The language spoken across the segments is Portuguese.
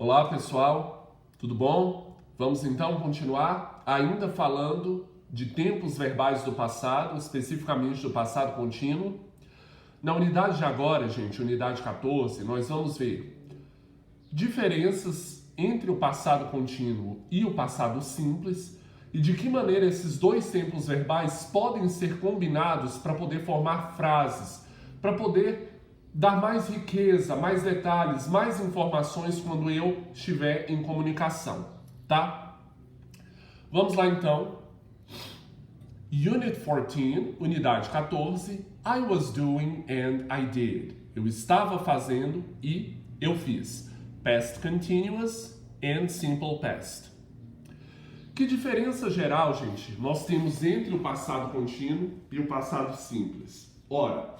Olá pessoal, tudo bom? Vamos então continuar ainda falando de tempos verbais do passado, especificamente do passado contínuo. Na unidade de agora, gente, unidade 14, nós vamos ver diferenças entre o passado contínuo e o passado simples e de que maneira esses dois tempos verbais podem ser combinados para poder formar frases, para poder dar mais riqueza, mais detalhes, mais informações quando eu estiver em comunicação, tá? Vamos lá então. Unit 14, unidade 14, I was doing and I did. Eu estava fazendo e eu fiz. Past continuous and simple past. Que diferença geral, gente, nós temos entre o passado contínuo e o passado simples? Ora,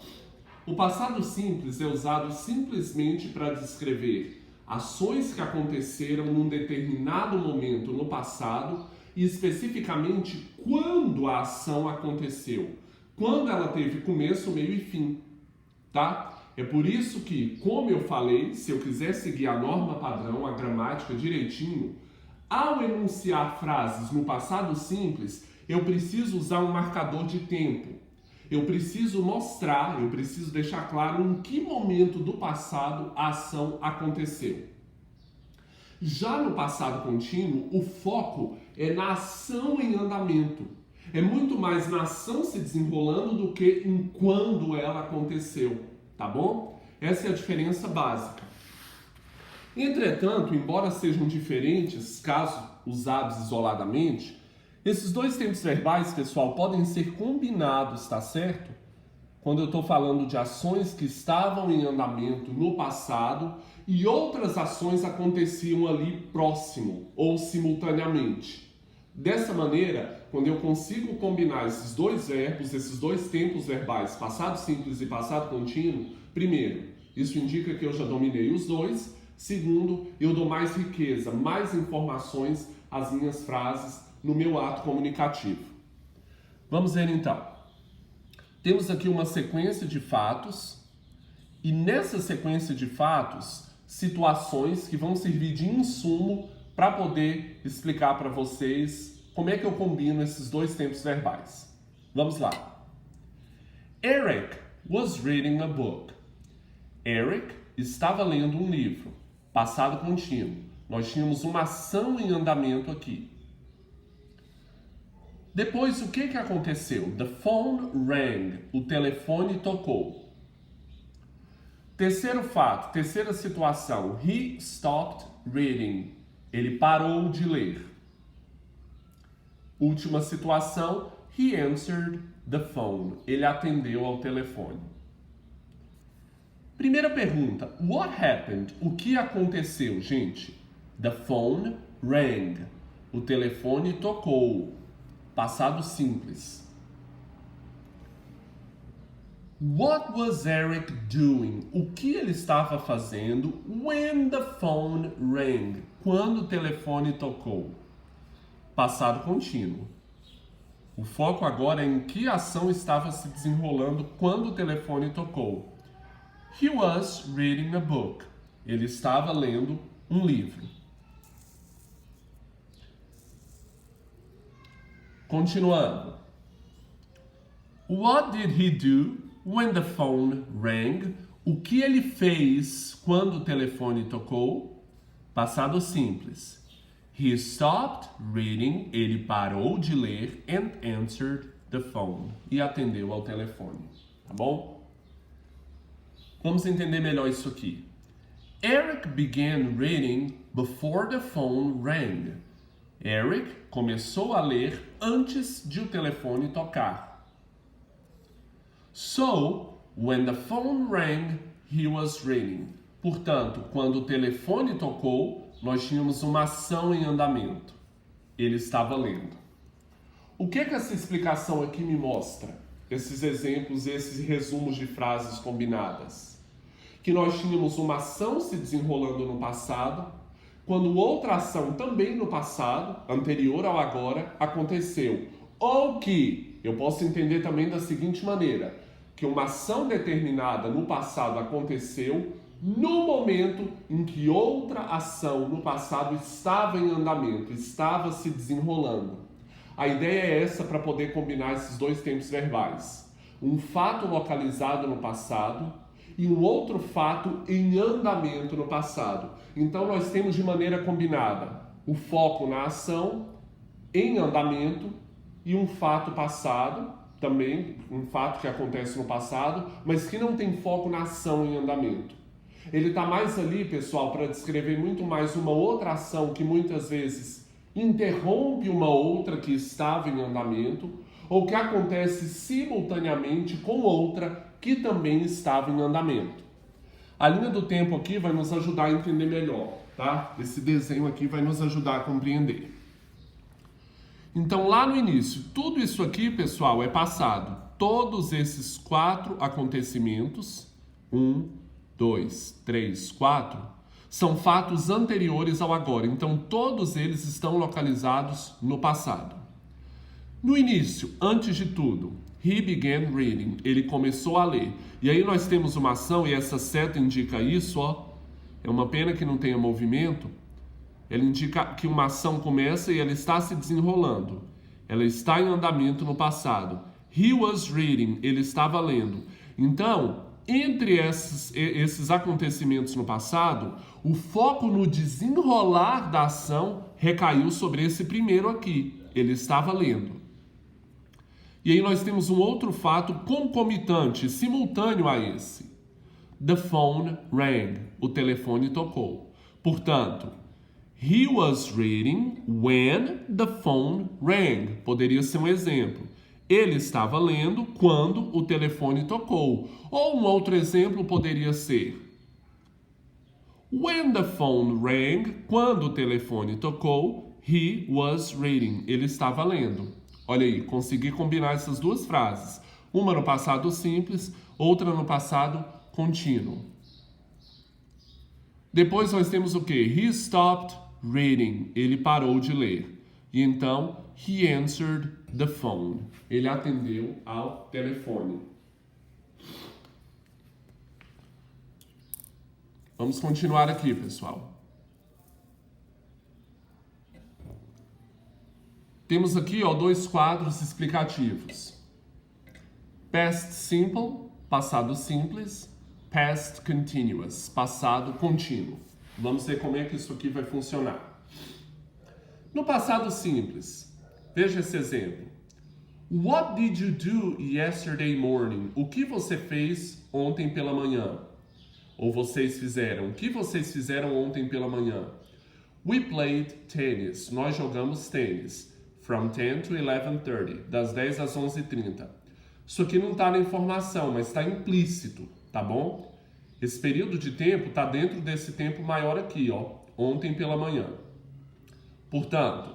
o passado simples é usado simplesmente para descrever ações que aconteceram num determinado momento no passado e especificamente quando a ação aconteceu, quando ela teve começo, meio e fim, tá? É por isso que, como eu falei, se eu quiser seguir a norma padrão, a gramática direitinho, ao enunciar frases no passado simples, eu preciso usar um marcador de tempo. Eu preciso mostrar, eu preciso deixar claro em que momento do passado a ação aconteceu. Já no passado contínuo, o foco é na ação em andamento. É muito mais na ação se desenrolando do que em quando ela aconteceu, tá bom? Essa é a diferença básica. Entretanto, embora sejam diferentes, caso usados isoladamente, esses dois tempos verbais, pessoal, podem ser combinados, tá certo? Quando eu estou falando de ações que estavam em andamento no passado e outras ações aconteciam ali próximo ou simultaneamente. Dessa maneira, quando eu consigo combinar esses dois verbos, esses dois tempos verbais, passado simples e passado contínuo, primeiro, isso indica que eu já dominei os dois. Segundo, eu dou mais riqueza, mais informações às minhas frases no meu ato comunicativo. Vamos ver então. Temos aqui uma sequência de fatos e nessa sequência de fatos, situações que vão servir de insumo para poder explicar para vocês como é que eu combino esses dois tempos verbais. Vamos lá. Eric was reading a book. Eric estava lendo um livro. Passado contínuo. Nós tínhamos uma ação em andamento aqui. Depois, o que aconteceu? The phone rang. O telefone tocou. Terceiro fato, terceira situação. He stopped reading. Ele parou de ler. Última situação. He answered the phone. Ele atendeu ao telefone. Primeira pergunta. What happened? O que aconteceu, gente? The phone rang. O telefone tocou. Passado simples. What was Eric doing? O que ele estava fazendo when the phone rang? Quando o telefone tocou? Passado contínuo. O foco agora é em que ação estava se desenrolando quando o telefone tocou. He was reading a book. Ele estava lendo um livro. Continuando. What did he do when the phone rang? O que ele fez quando o telefone tocou? Passado simples. He stopped reading. Ele parou de ler and answered the phone. E atendeu ao telefone. Tá bom? Vamos entender melhor isso aqui. Eric began reading before the phone rang. Eric começou a ler antes de o telefone tocar. So, when the phone rang, he was reading. Portanto, quando o telefone tocou, nós tínhamos uma ação em andamento. Ele estava lendo. O que essa explicação aqui me mostra? Esses exemplos, esses resumos de frases combinadas. Que nós tínhamos uma ação se desenrolando no passado, quando outra ação também no passado, anterior ao agora, aconteceu. Ou que, eu posso entender também da seguinte maneira, que uma ação determinada no passado aconteceu no momento em que outra ação no passado estava em andamento, estava se desenrolando. A ideia é essa para poder combinar esses dois tempos verbais. Um fato localizado no passado e um outro fato em andamento no passado. Então nós temos de maneira combinada o foco na ação em andamento e um fato passado, também um fato que acontece no passado, mas que não tem foco na ação em andamento. Ele está mais ali, pessoal, para descrever muito mais uma outra ação que muitas vezes interrompe uma outra que estava em andamento, ou que acontece simultaneamente com outra que também estava em andamento. A linha do tempo aqui vai nos ajudar a entender melhor, tá? Esse desenho aqui vai nos ajudar a compreender. Então, lá no início, tudo isso aqui, pessoal, é passado. Todos esses 4 acontecimentos, 1, 2, 3, 4, são fatos anteriores ao agora. Então, todos eles estão localizados no passado. No início, antes de tudo, he began reading. Ele começou a ler. E aí nós temos uma ação, e essa seta indica isso, ó. É uma pena que não tenha movimento. Ela indica que uma ação começa e ela está se desenrolando. Ela está em andamento no passado. He was reading. Ele estava lendo. Então, entre esses acontecimentos no passado, o foco no desenrolar da ação recaiu sobre esse primeiro aqui. Ele estava lendo. E aí nós temos um outro fato concomitante, simultâneo a esse. The phone rang. O telefone tocou. Portanto, he was reading when the phone rang. Poderia ser um exemplo. Ele estava lendo quando o telefone tocou. Ou um outro exemplo poderia ser when the phone rang, quando o telefone tocou, he was reading. Ele estava lendo. Olha aí, consegui combinar essas duas frases. Uma no passado simples, outra no passado contínuo. Depois nós temos o quê? He stopped reading. Ele parou de ler. E então, he answered the phone. Ele atendeu ao telefone. Vamos continuar aqui, pessoal. Temos aqui, ó, 2 quadros explicativos. Past simple, passado simples. Past continuous, passado contínuo. Vamos ver como é que isso aqui vai funcionar. No passado simples, veja esse exemplo. What did you do yesterday morning? O que você fez ontem pela manhã? Ou vocês fizeram? O que vocês fizeram ontem pela manhã? We played tennis. Nós jogamos tênis. From 10 to 11:30. Das 10 às 11:30. Isso aqui não está na informação, mas está implícito, tá bom? Esse período de tempo está dentro desse tempo maior aqui, ó. Ontem pela manhã. Portanto,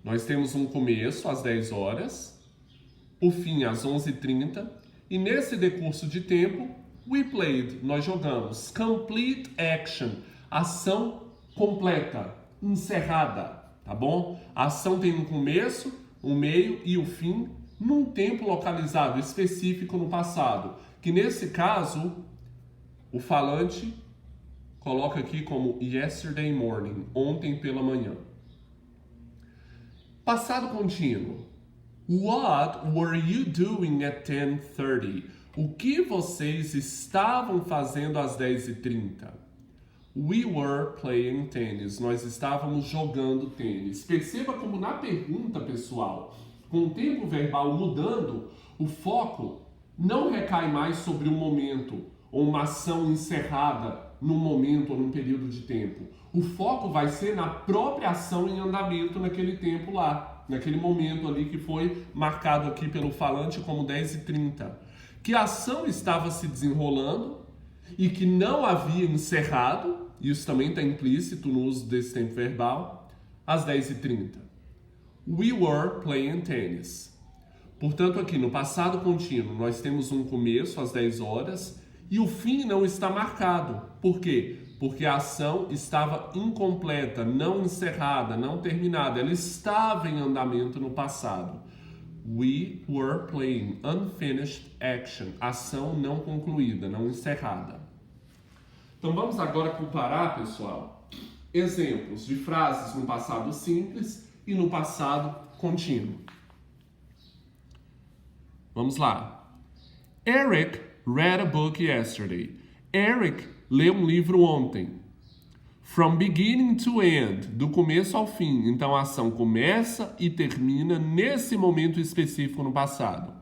nós temos um começo às 10 horas, o fim às 11:30, e nesse decurso de tempo, we played, nós jogamos. Complete action, ação completa, encerrada, tá bom? A ação tem um começo, um meio e o fim num tempo localizado, específico no passado, que nesse caso, o falante coloca aqui como yesterday morning, ontem pela manhã. Passado contínuo. What were you doing at 10:30? O que vocês estavam fazendo às 10:30? We were playing tennis. Nós estávamos jogando tênis. Perceba como na pergunta, pessoal, com o tempo verbal mudando, o foco não recai mais sobre um momento ou uma ação encerrada num momento ou num período de tempo. O foco vai ser na própria ação em andamento naquele tempo lá, naquele momento ali que foi marcado aqui pelo falante como 10:30. Que a ação estava se desenrolando e que não havia encerrado, isso também está implícito no uso desse tempo verbal, às 10:30. We were playing tennis. Portanto, aqui no passado contínuo, nós temos um começo às 10 horas e o fim não está marcado. Por quê? Porque a ação estava incompleta, não encerrada, não terminada. Ela estava em andamento no passado. We were playing unfinished action. Ação não concluída, não encerrada. Então vamos agora comparar, pessoal, exemplos de frases no passado simples e no passado contínuo. Vamos lá. Eric read a book yesterday. Eric leu um livro ontem. From beginning to end, do começo ao fim. Então a ação começa e termina nesse momento específico no passado.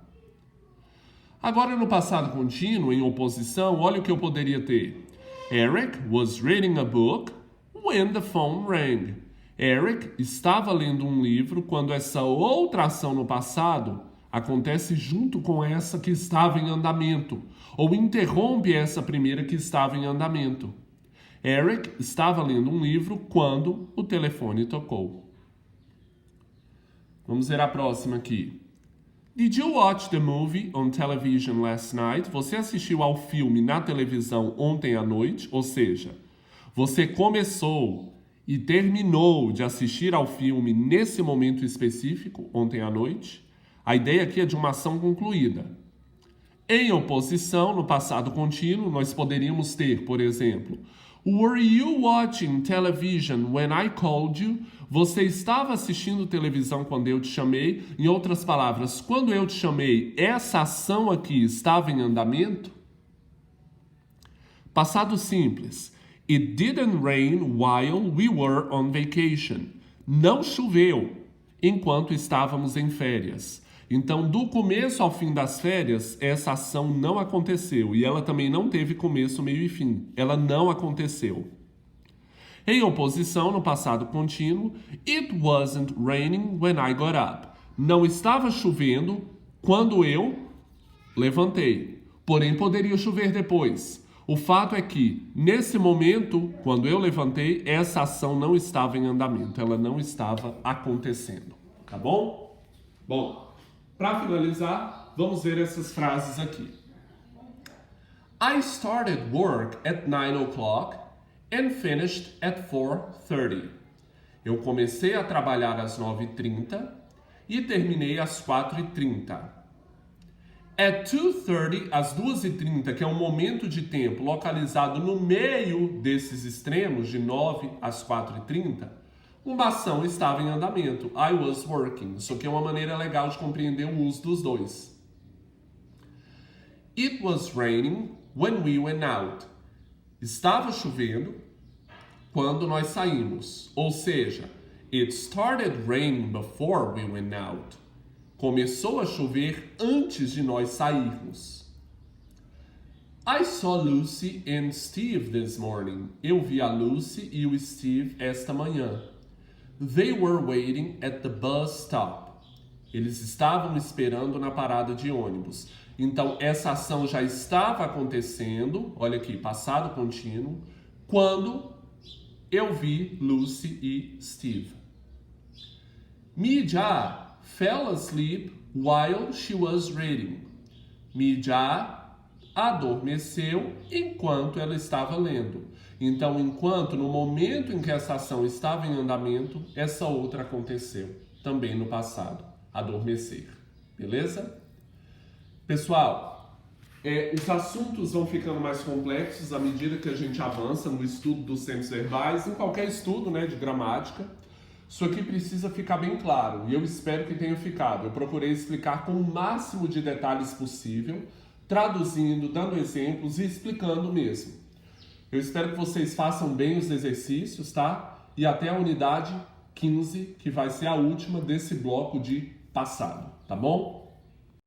Agora no passado contínuo, em oposição, olha o que eu poderia ter. Eric was reading a book when the phone rang. Eric estava lendo um livro quando essa outra ação no passado acontece junto com essa que estava em andamento, ou interrompe essa primeira que estava em andamento. Eric estava lendo um livro quando o telefone tocou. Vamos ver a próxima aqui. Did you watch the movie on television last night? Você assistiu ao filme na televisão ontem à noite? Ou seja, você começou e terminou de assistir ao filme nesse momento específico, ontem à noite. A ideia aqui é de uma ação concluída. Em oposição, no passado contínuo, nós poderíamos ter, por exemplo, Were you watching television when I called you? Você estava assistindo televisão quando eu te chamei? Em outras palavras, quando eu te chamei, essa ação aqui estava em andamento? Passado simples. It didn't rain while we were on vacation. Não choveu enquanto estávamos em férias. Então, do começo ao fim das férias, essa ação não aconteceu. E ela também não teve começo, meio e fim. Ela não aconteceu. Em oposição, no passado contínuo, It wasn't raining when I got up. Não estava chovendo quando eu levantei. Porém, poderia chover depois. O fato é que, nesse momento, quando eu levantei, essa ação não estava em andamento. Ela não estava acontecendo. Tá bom? Bom, para finalizar, vamos ver essas frases aqui. I started work at 9 o'clock and finished at 4:30. Eu comecei a trabalhar às 9h30 e terminei às 4h30. At 2:30, às 2h30, que é um momento de tempo localizado no meio desses extremos, de 9 às 4h30, uma ação estava em andamento. I was working. Isso aqui é uma maneira legal de compreender o uso dos dois. It was raining when we went out. Estava chovendo quando nós saímos. Ou seja, it started raining before we went out. Começou a chover antes de nós sairmos. I saw Lucy and Steve this morning. Eu vi a Lucy e o Steve esta manhã. They were waiting at the bus stop. Eles estavam esperando na parada de ônibus. Então, essa ação já estava acontecendo, olha aqui, passado contínuo, quando eu vi Lucy e Steve. Mia fell asleep while she was reading. Mia adormeceu enquanto ela estava lendo. Então, enquanto no momento em que essa ação estava em andamento, essa outra aconteceu, também no passado, adormecer. Beleza? Pessoal, os assuntos vão ficando mais complexos à medida que a gente avança no estudo dos tempos verbais, em qualquer estudo, de gramática. Isso aqui precisa ficar bem claro, e eu espero que tenha ficado. Eu procurei explicar com o máximo de detalhes possível, traduzindo, dando exemplos e explicando mesmo. Eu espero que vocês façam bem os exercícios, tá? E até a unidade 15, que vai ser a última desse bloco de passado, tá bom?